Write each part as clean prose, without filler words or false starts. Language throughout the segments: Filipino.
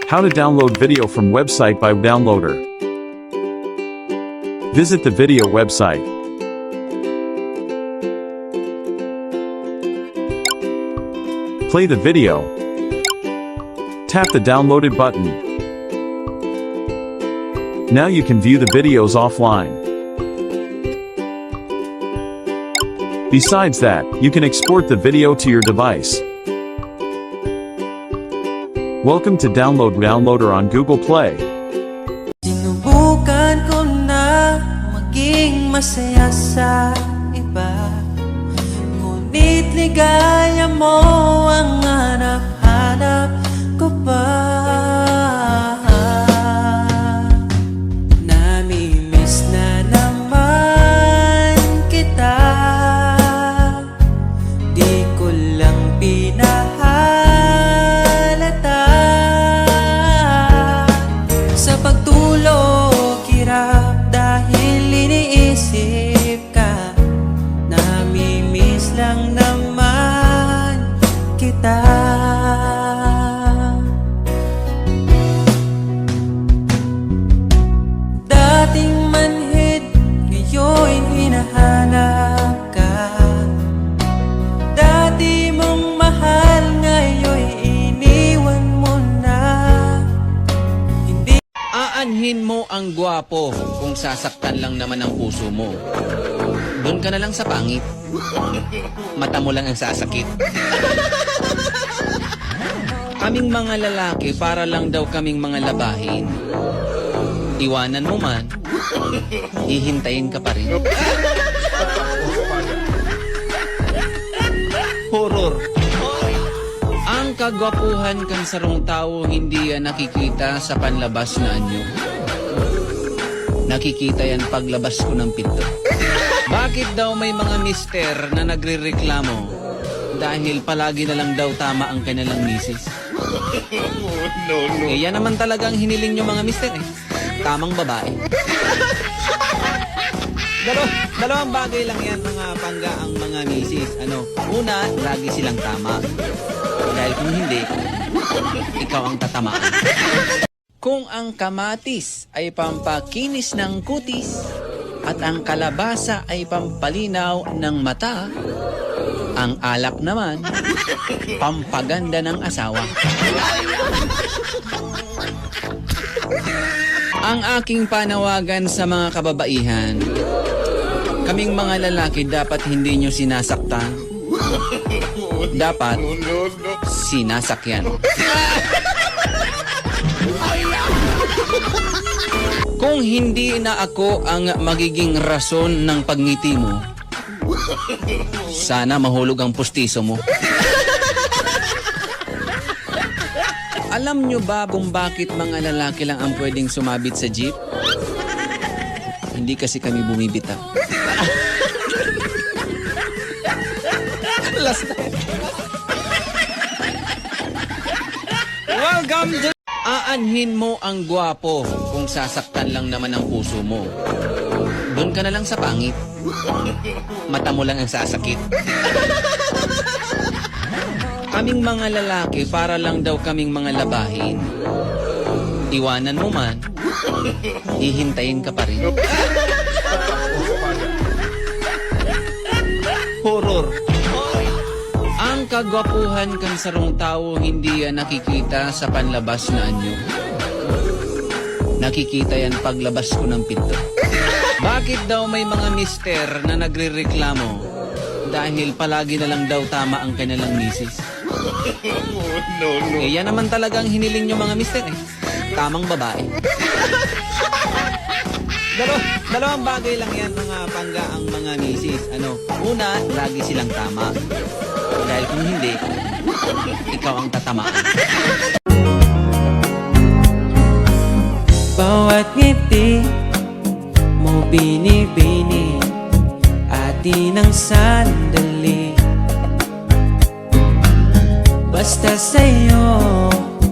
How to download video from website by downloader. Visit the video website. Play the video. Tap the downloaded button. Now you can view the videos offline. Besides that, you can export the video to your device. Welcome to Download Downloader on Google Play. Sinubukan ko na maging masaya sa iba, ngunit ligaya mo ang hanap-hanap ko pa. Namimiss na naman kita, di ko lang pinahalata. Sa pagtulog, hirap dahil iniisip ka. Namimiss lang naman kita. Dating manhid, ngayon hinahanap ka. Dati mong mahal, ngayon iniwan mo na. Hindi Aanhin mo ang gwapo kung sasaktan lang naman ang puso mo. Doon ka na lang sa pangit. Mata mo lang ang sasakit. Kaming mga lalaki, para lang daw kaming mga labahin. Iwanan mo man, hihintayin ka pa rin. Horror. Ang kagwapuhan kan sarong tao hindi yan nakikita sa panlabas na anyo. Nakikita yan paglabas ko ng pinto. Bakit daw may mga mister na nagrereklamo dahil palagi na lang daw tama ang kanilang misis? Eh yan naman talagang hiniling nyo mga mister eh. Tamang babae. Dalawang bagay lang yan mga pangga ang mga misis. Una, lagi silang tama. Dahil kung hindi, ikaw ang tatamaan. Kung ang kamatis ay pampakinis ng kutis at ang kalabasa ay pampalinaw ng mata, ang alak naman, pampaganda ng asawa. Ang aking panawagan sa mga kababaihan, kaming mga lalaki dapat hindi nyo sinasaktan. Dapat sinasakyan. Kung hindi na ako ang magiging rason ng pagngiti mo, sana mahulog ang pustiso mo. Alam nyo ba kung bakit mga lalaki lang ang pwedeng sumabit sa jeep? Hindi kasi kami bumibita. Last time. Welcome to... Aanhin mo ang gwapo kung sasaktan lang naman ang puso mo. Doon ka na lang sa pangit. Mata mo lang ang sasakit. Kaming mga lalaki, para lang daw kaming mga labahin. Iwanan mo man, hihintayin ka pa rin. Horror. Ang kagwapuhan kan sarong tao hindi yan nakikita sa panlabas na anyo. Nakikita yan paglabas ko ng pinto. Bakit daw may mga mister na nagrereklamo dahil palagi na lang daw tama ang kanilang misis? Eh yan naman talagang hiniling nyo mga mister eh. Tamang babae. Dalawang bagay lang yan mga pangga ang mga misis. Una, lagi silang tama. Dahil kung hindi, ikaw ang tatamaan. bawat ngiti mo binibini, atin ang sandali. Basta sa'yo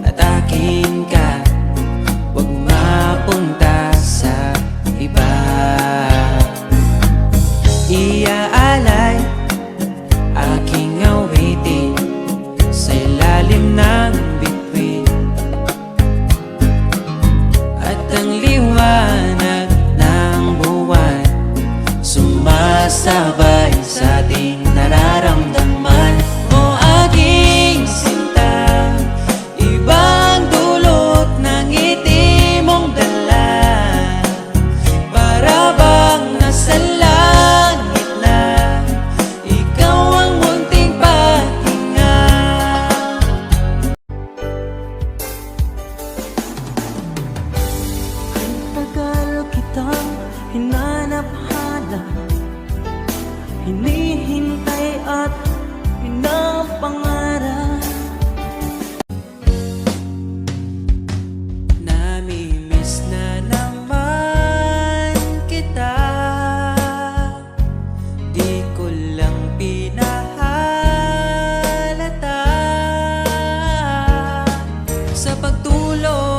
at akin ka, huwag mapunta sa iba. Iaalay aking awitin sa ilalim ng bituin. sabay sa ating nararamdaman. O aking sinta, ibang dulot ng ngiti mong dala, para bang nasa langit lang, ikaw ang munting pahinga. Tagal kitang hinanap-hanap, hinihintay at pinapangarap. Namimiss na naman kita, di ko lang pinahalata. Sa pagtulog